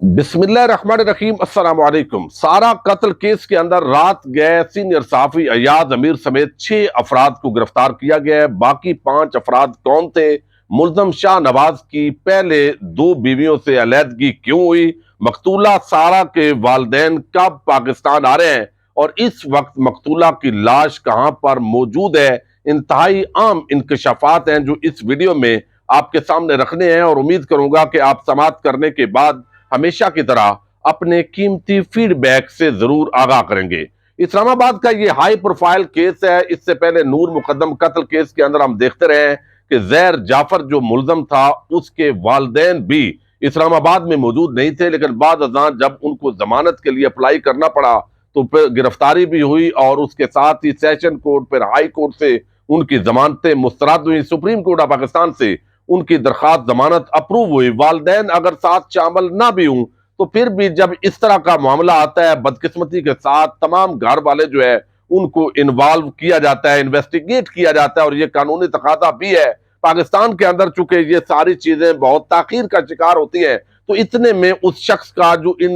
बिस्मिल्लाहिर्रहमानिर्रहीम। अस्सलाम वालेकुम। सारा कत्ल केस के अंदर रात गए सीनियर सहाफी अयाज अमीर समेत 6 अफराद को गिरफ्तार किया गया है। बाकी 5 अफराद कौन थे? मुल्ज़म शाह नवाज की पहले 2 बीवियों से अलहदगी क्यों हुई? मकतूला सारा के वालिदैन कब पाकिस्तान आ रहे हैं और इस वक्त मकतूला की लाश कहां पर मौजूद है? इंतहाई आम इंकशाफात हैं जो इस वीडियो में आपके सामने रखने हैं और उम्मीद करूंगा कि आप समाअत करने के बाद हमेशा की तरह अपने कीमती फीडबैक से जरूर आगाह करेंगे। इस्लामाबाद का ये हाई प्रोफाइल केस है। इससे पहले नूर मुकद्दम कत्ल केस के अंदर हम देखते रहे हैं कि जैर जाफर जो मुल्जम था उसके वालिदैन भी इस्लामाबाद में मौजूद नहीं थे, लेकिन बाद अज़ां जब उनको जमानत के लिए अप्लाई करना पड़ा तो फिर गिरफ्तारी भी हुई और उसके साथ ही सेशन कोर्ट फिर हाई कोर्ट से उनकी जमानतें मुस्तरद हुई। सुप्रीम कोर्ट ऑफ पाकिस्तान से उनकी दरखास्त जमानत अप्रूव हुई। वालिदैन अगर साथ शामिल ना भी हूं तो फिर भी जब इस तरह का मामला आता है, बदकिस्मती के साथ तमाम घर वाले जो है उनको इन्वॉल्व किया जाता है, इन्वेस्टिगेट किया जाता है और ये कानूनी तकाजा भी है। पाकिस्तान के अंदर चूंकि ये सारी चीजें बहुत ताखीर का शिकार होती हैं, तो इतने में उस शख्स का जो इन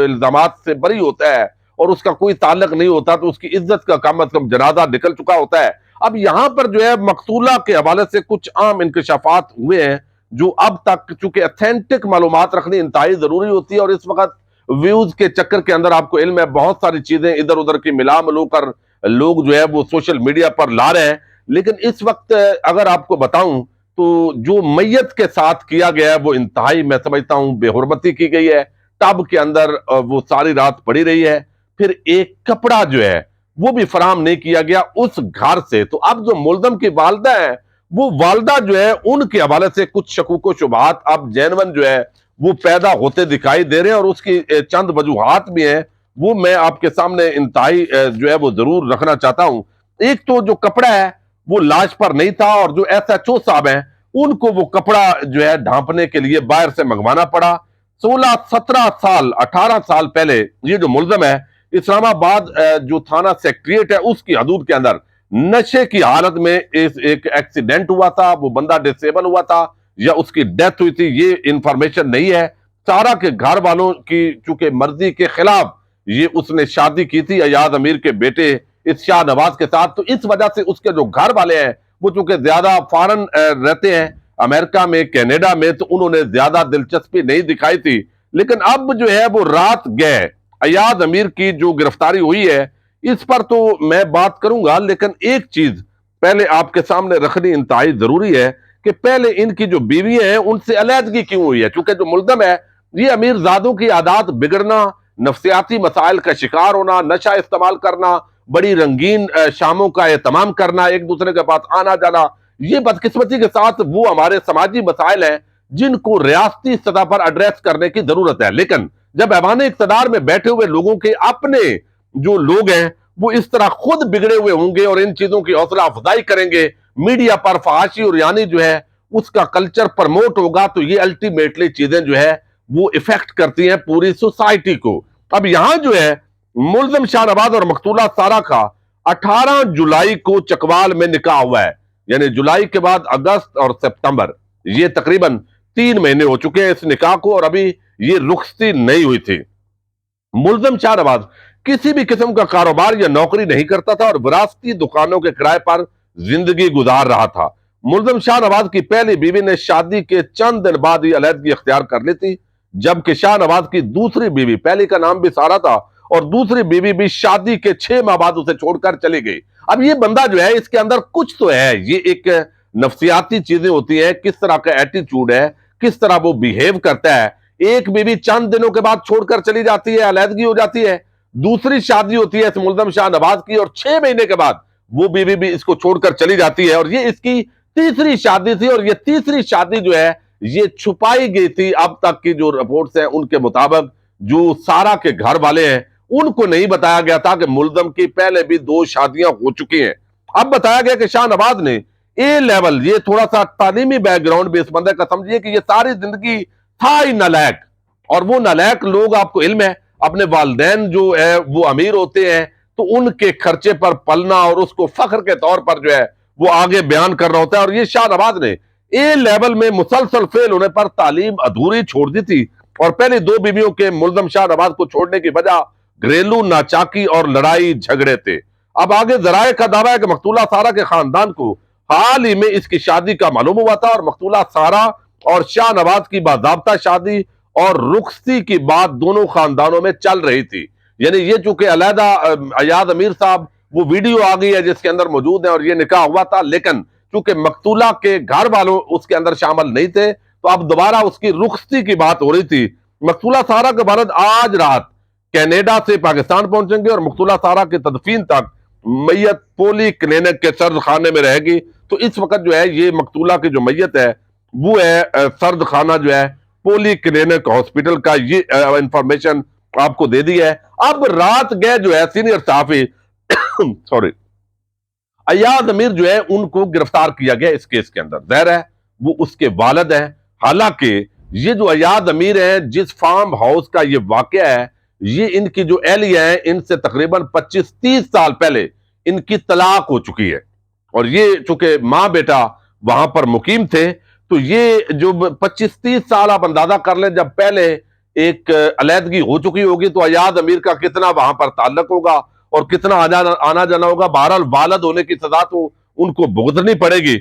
इल्जामात से बरी होता है और उसका कोई ताल्लुक नहीं होता, तो उसकी इज्जत का कम अज कम जनाजा निकल चुका होता है। अब यहां पर जो है मकतूला के हवाले से कुछ आम इंकशाफात हुए हैं जो अब तक, चूंकि अथेंटिक मालूमात रखनी इंतहाई जरूरी होती है और इस वक्त व्यूज के चक्कर के अंदर आपको इल्म है बहुत सारी चीजें इधर उधर की मिला मिलू कर लोग जो है वो सोशल मीडिया पर ला रहे हैं। लेकिन इस वक्त अगर आपको बताऊं तो जो मैयत के साथ किया गया है वो इंतहाई, मैं समझता हूं, बेहुरमती की गई है। टब के अंदर वो सारी रात पड़ी रही है। फिर एक कपड़ा जो है वो भी फराम नहीं किया गया उस घर से। तो अब जो मुल्जम की वालदा है वो वालदा जो है उनके हवाले से कुछ शकूक शुबहात अब जैनवन जो है वो पैदा होते दिखाई दे रहे हैं और उसकी चंद वजूहात भी हैं, वो मैं आपके सामने इंतहाई जो है वो जरूर रखना चाहता हूं। एक तो जो कपड़ा है वो लाश पर नहीं था और जो SHO साहब हैं उनको वो कपड़ा जो है ढांपने के लिए बाहर से मंगवाना पड़ा। 16 17 साल 18 साल पहले ये जो मुल्जम है इस्लामाबाद जो थाना सेक्रेटरीट है उसकी हदूद के अंदर नशे की हालत में एक एक्सीडेंट हुआ था, वो बंदा डिसेबल हुआ था या उसकी डेथ हुई थी, ये इंफॉर्मेशन नहीं है। सारा के घर वालों की चूंकि मर्जी के खिलाफ ये उसने शादी की थी अयाज अमीर के बेटे इस शाह नवाज के साथ, तो इस वजह से उसके जो घर वाले हैं वो चूंकि ज्यादा फॉरेन रहते हैं, अमेरिका में, कनाडा में, तो उन्होंने ज्यादा दिलचस्पी नहीं दिखाई थी। लेकिन अब जो है वो रात गए अयाज अमीर की जो गिरफ्तारी हुई है इस पर तो मैं बात करूंगा, लेकिन एक चीज पहले आपके सामने रखनी इंतहाई जरूरी है कि पहले इनकी जो बीवी है उनसे अलहदगी क्यों हुई है। क्योंकि जो मुल्जम है ये अमीर जादों की आदत बिगड़ना, नफ्सियाती मसाइल का शिकार होना, नशा इस्तेमाल करना, बड़ी रंगीन शामों का एहतमाम करना, एक दूसरे के पास आना जाना, ये बदकिस्मती के साथ वो हमारे समाजी मसाइल हैं जिनको रियासती सतह पर एड्रेस करने की जरूरत है। लेकिन जब ऐवान इक्तदार में बैठे हुए लोगों के अपने जो लोग हैं वो इस तरह खुद बिगड़े हुए होंगे और इन चीजों की हौसला अफजाई करेंगे, मीडिया पर फहाशी और यानी जो है उसका कल्चर प्रमोट होगा, तो ये अल्टीमेटली चीजें जो है वो इफेक्ट करती हैं पूरी सोसाइटी को। अब यहां जो है मुल्जम शाहनवाज और मकतूला सारा का 18 जुलाई को चकवाल में निकाह हुआ है, यानी जुलाई के बाद अगस्त और सितंबर, ये तकरीबन 3 महीने हो चुके हैं इस निकाह को और अभी ये रुखसती नहीं हुई थी। मुल्जम शाहनवाज किसी भी किस्म का कारोबार या नौकरी नहीं करता था और विरासती दुकानों के किराए पर जिंदगी गुजार रहा था। मुल्जम शाहनवाज की पहली बीवी ने शादी के चंद दिन बाद ही अलहदगी अख्तियार कर ली थी, जबकि शाहनवाज की दूसरी बीवी, पहली का नाम भी सारा था, और दूसरी बीवी भी शादी के 6 माह बाद उसे छोड़कर चली गई। अब ये बंदा जो है इसके अंदर कुछ तो है, ये एक नफ्सियाती चीजें होती है, किस तरह का एटीट्यूड है, किस तरह वो बिहेव करता है। एक बीवी चंद दिनों के बाद छोड़कर चली जाती है, अलहदगी हो जाती है, दूसरी शादी होती है इस मुल्जम शाहनवाज की और 6 महीने के बाद वो बीवी भी इसको छोड़कर चली जाती है और ये इसकी तीसरी शादी थी और ये तीसरी शादी जो है ये छुपाई गई थी। अब तक की जो रिपोर्ट्स हैं उनके मुताबिक जो सारा के घर वाले हैं उनको नहीं बताया गया था कि मुल्जम की पहले भी 2 शादियां हो चुकी हैं। अब बताया गया कि शाहनवाज ने ए लेवल, ये थोड़ा सा तालीमी बैकग्राउंड भी इस बंदे का, समझिए कि ये सारी जिंदगी था ही नालायक, और वो नालायक लोग आपको इल्म है अपने वालिदैन जो है वो अमीर होते हैं तो उनके खर्चे पर पलना और उसको फख्र के तौर पर जो है वो आगे बयान कर रहा होता है। और ये शाहनवाज ने ए लेवल में मुसलसल फेल होने पर तालीम अधूरी छोड़ दी थी और पहले दो बीवियों के मुल्ज़म शाह नवाज को छोड़ने की वजह घरेलू नाचाकी और लड़ाई झगड़े थे। अब आगे जराये का दावा है कि मकतूला सारा के खानदान को हाल ही में इसकी शादी का मालूम हुआ था और मकतूला सारा और शाह नवाज की बाज़ाब्ता शादी और रुखसी की बात दोनों खानदानों में चल रही थी। यानी ये चूंकि अलहदा अयाज अमीर साहब वो वीडियो आ गई है जिसके अंदर मौजूद है और ये निकाह हुआ था, लेकिन चूंकि मकतूला के घर वालों उसके अंदर शामिल नहीं थे तो अब दोबारा उसकी रुखसी की बात हो रही थी। मकतूला सारा के वालिद आज रात कनाडा से पाकिस्तान पहुंचेंगे और मकतूला सारा की तदफीन तक मैयत पोली क्लिनिक के सर्द खाने में रहेगी। तो इस वक्त जो है ये मकतूला की जो मैयत है वो है सर्द खाना जो है पोली क्लिनिक हॉस्पिटल का, ये इंफॉर्मेशन आपको दे दी है। अब रात गए जो है सीनियर सहाफी सॉरी अयाज अमीर जो है उनको गिरफ्तार किया गया इस केस के अंदर। जाहिर है वो उसके वालिद हैं। हालांकि ये जो अयाज अमीर हैं जिस फार्म हाउस का ये वाकया है, ये इनकी जो एहलिया है इनसे तकरीबन 25-30 साल पहले इनकी तलाक हो चुकी है और ये चूंकि मां बेटा वहां पर मुकीम थे तो ये जो 25-30 साल आप अंदाजा कर लें जब पहले एक अलहदगी हो चुकी होगी तो अयाज अमीर का कितना वहां पर ताल्लुक होगा और कितना आना जाना होगा। बहरहाल वालिद होने की सजा तो उनको भुगतनी पड़ेगी।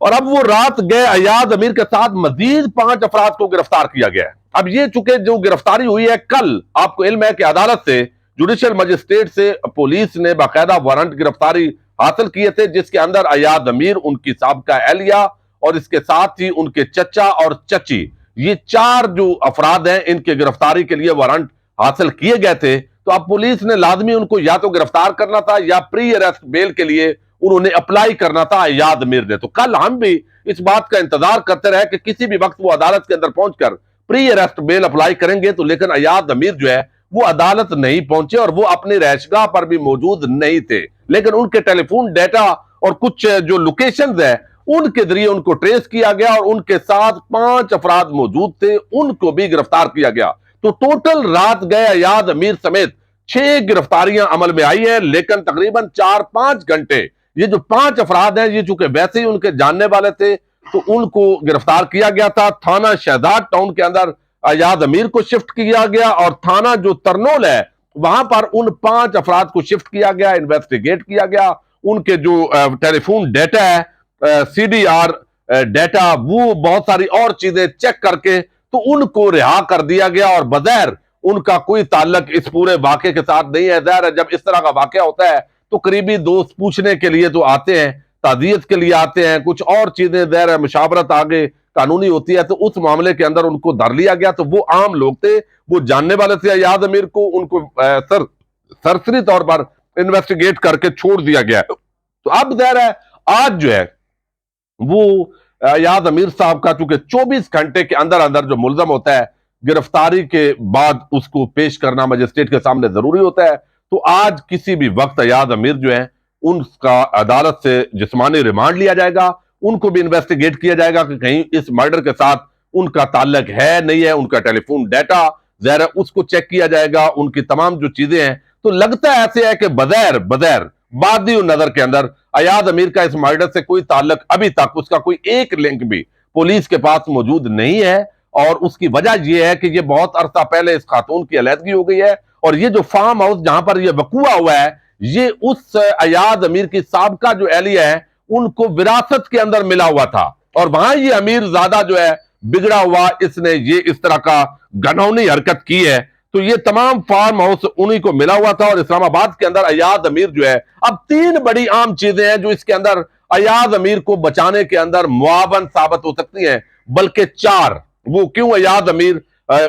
और अब वो रात गए अयाज अमीर के साथ मजीद 5 अफराद को गिरफ्तार किया गया है। अब ये चूंकि जो गिरफ्तारी हुई है कल, आपको इल्म है कि अदालत से जुडिशियल मजिस्ट्रेट से पुलिस ने बाकायदा वारंट गिरफ्तारी हासिल किए थे जिसके अंदर अयाज अमीर, उनकी साबका एहलिया और इसके साथ ही उनके चचा और चची, ये 4 जो अफराद हैं इनके गिरफ्तारी के लिए वारंट हासिल किए गए थे। तो अब पुलिस ने लाजमी उनको या तो गिरफ्तार करना था या प्री अरेस्ट बेल के लिए उन्होंने अप्लाई करना था अयाज अमीर ने। तो कल हम भी इस बात का इंतजार करते रहे कि किसी भी वक्त वो अदालत के अंदर पहुंचकर प्री अरेस्ट बेल अप्लाई करेंगे, तो लेकिन अयाज अमीर जो है वो अदालत नहीं पहुंचे और वो अपनी रहशगाह पर भी मौजूद नहीं थे। लेकिन उनके टेलीफोन डेटा और कुछ जो लोकेशंस है उनके जरिए उनको ट्रेस किया गया और उनके साथ 5 अफराद मौजूद थे, उनको भी गिरफ्तार किया गया। तो टोटल रात गए अयाज अमीर समेत 6 गिरफ्तारियां अमल में आई हैं, लेकिन तकरीबन 4-5 घंटे ये जो 5 अफराद हैं ये चूंकि वैसे ही उनके जानने वाले थे तो उनको गिरफ्तार किया गया था। थाना शहजाद टाउन के अंदर अयाज अमीर को शिफ्ट किया गया और थाना जो तरनोल है वहां पर उन 5 अफराद को शिफ्ट किया गया, इन्वेस्टिगेट किया गया। उनके जो टेलीफोन डेटा है, सीडीआर डेटा, वो बहुत सारी और चीजें चेक करके तो उनको रिहा कर दिया गया और बगैर उनका कोई ताल्लुक इस पूरे वाकये के साथ नहीं है। ज़ाहिर है जब इस तरह का वाकया होता है तो करीबी दोस्त पूछने के लिए तो आते हैं, ताज़ियत के लिए आते हैं, कुछ और चीजें ज़ाहिर है मुशावरत आगे कानूनी होती है। तो उस मामले के अंदर उनको धर लिया गया। तो वो आम लोग थे, वो जानने वाले थे अयाज अमीर को, उनको सरसरी तौर पर इन्वेस्टिगेट करके छोड़ दिया गया। तो अब ज़ाहिर है आज जो है वो अयाज अमीर साहब का चूंकि 24 घंटे के अंदर अंदर जो मुल्जम होता है गिरफ्तारी के बाद उसको पेश करना मजिस्ट्रेट के सामने जरूरी होता है। तो आज किसी भी वक्त अयाज अमीर जो है उनका अदालत से जिस्मानी रिमांड लिया जाएगा, उनको भी इन्वेस्टिगेट किया जाएगा कि कहीं इस मर्डर के साथ उनका ताल्लुक है नहीं है। उनका टेलीफोन डाटा ज़ाहिर है उसको चेक किया जाएगा, उनकी तमाम जो चीजें हैं। तो लगता है ऐसे है कि बगैर बादी नजर के अंदर अयाज अमीर का इस मर्डर से कोई ताल्लुक अभी तक, उसका कोई एक लिंक भी पुलिस के पास मौजूद नहीं है। और उसकी वजह यह है कि यह बहुत अरसा पहले इस खातून की अलहदगी हो गई है और ये जो फार्म हाउस जहां पर यह वकूआ हुआ है ये उस अयाज अमीर की साबका जो एहलिया है उनको विरासत के अंदर मिला हुआ था और वहां ये अमीर ज्यादा जो है बिगड़ा हुआ, इसने ये इस तरह का घनौनी हरकत की है। तो ये तमाम फार्म हाउस उन्हीं को मिला हुआ था और इस्लामाबाद के अंदर अयाज अमीर जो है, अब 3 बड़ी आम चीजें हैं जो इसके अंदर अयाज अमीर को बचाने के अंदर मुआवन साबित हो सकती हैं, बल्कि 4। वो क्यों? अयाज अमीर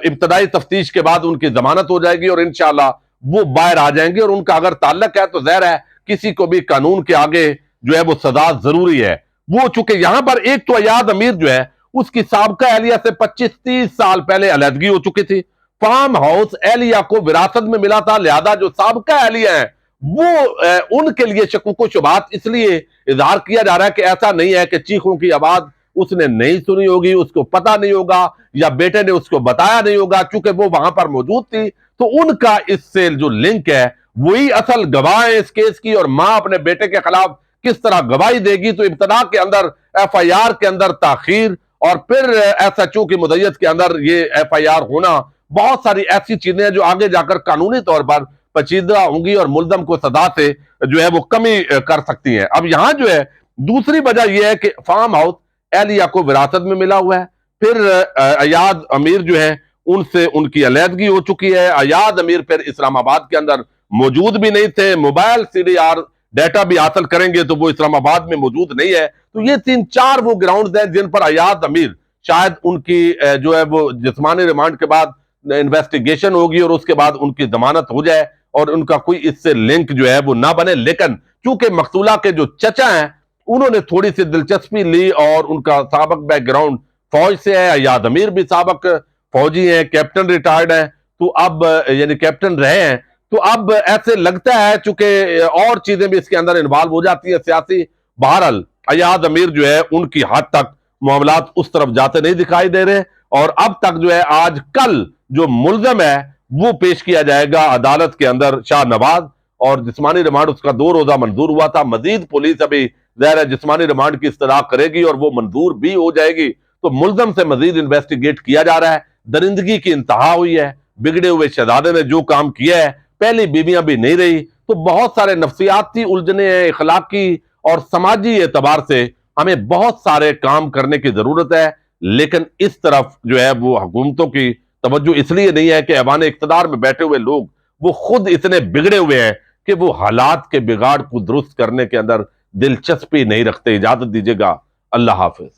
इब्तदाई तफ्तीश के बाद उनकी जमानत हो जाएगी और इंशाल्लाह वो बाहर आ जाएंगे और उनका अगर ताल्लुक है तो जाहिर है किसी को भी कानून के आगे जो है वो सजा जरूरी है। वो चूंकि यहां पर एक तो अयाज अमीर जो है उसकी साबका एहलिया से 25-30 साल पहले अलहदगी हो चुकी थी, फार्म हाउस एहलिया को विरासत में मिला था, लिहाजा जो साबका एहलिया है वो उनके लिए शकुको शुबात इसलिए इजहार किया जा रहा है कि ऐसा नहीं है कि चीखों की आवाज उसने नहीं सुनी होगी, उसको पता नहीं होगा या बेटे ने उसको बताया नहीं होगा, चूंकि वो वहां पर मौजूद थी। तो उनका इससे जो लिंक है वही असल गवाह है इस केस की। और मां अपने बेटे के खिलाफ किस तरह गवाही देगी? तो इब्तदा के अंदर FIR के अंदर ताखीर और फिर SHO की मुद्दत के अंदर ये FIR होना, बहुत सारी ऐसी चीजें हैं जो आगे जाकर कानूनी तौर पर पेचीदा होंगी और मुल्जम को सजा से जो है वो कमी कर सकती है। अब यहां जो है दूसरी वजह यह है कि फार्म हाउस एहलिया को विरासत में मिला हुआ है। फिर अयाज अमीर जो है उनसे उनकी अलहदगी हो चुकी है। अयाज अमीर फिर इस्लामाबाद के अंदर मौजूद भी नहीं थे। मोबाइल CDR डाटा भी हासिल करेंगे तो वो इस्लामाबाद में मौजूद नहीं है। तो ये 3-4 वो ग्राउंड हैं जिन पर अयाज अमीर शायद उनकी जो है वो जिस्मानी रिमांड के बाद इन्वेस्टिगेशन होगी और उसके बाद उनकी जमानत हो जाए और उनका कोई इससे लिंक जो है वो ना बने। लेकिन चूंकि मकतूला के जो चचा हैं उन्होंने थोड़ी सी दिलचस्पी ली और उनका साबक बैकग्राउंड फौज से है। अयाज अमीर भी साबक फौजी हैं, कैप्टन रिटायर्ड हैं, तो अब यानी कैप्टन रहे हैं। तो अब ऐसे लगता है चूंकि और चीजें भी इसके अंदर इन्वॉल्व हो जाती है सियासी। बहरहाल अयाज अमीर जो है उनकी हद तक मामलात उस तरफ जाते नहीं दिखाई दे रहे और अब तक जो है आज कल जो मुल्जम है वो पेश किया जाएगा अदालत के अंदर, शाहनवाज, और जिस्मानी रिमांड उसका 2 रोजा मंजूर हुआ था। मजीद पुलिस अभी ज़ाहिर है जिस्मानी रिमांड की इस्तदा करेगी और वो मंजूर भी हो जाएगी। तो मुल्जम से मजीद इन्वेस्टिगेट किया जा रहा है। दरिंदगी की इंतहा हुई है। बिगड़े हुए शहजादे ने जो काम किया है, पहली बीवियां भी नहीं रही। तो बहुत सारे नफ्सियाती उलझने हैं, इखलाकी और समाजी एतबार से हमें बहुत सारे काम करने की जरूरत है। लेकिन इस तरफ जो है वो हुकूमतों की तवज्जो इसलिए नहीं है कि ऐवान इख्तिदार में बैठे हुए लोग वो खुद इतने बिगड़े हुए हैं कि वो हालात के बिगाड़ को दुरुस्त करने के अंदर दिलचस्पी नहीं रखते। इजाजत दीजिएगा, अल्लाह हाफिज।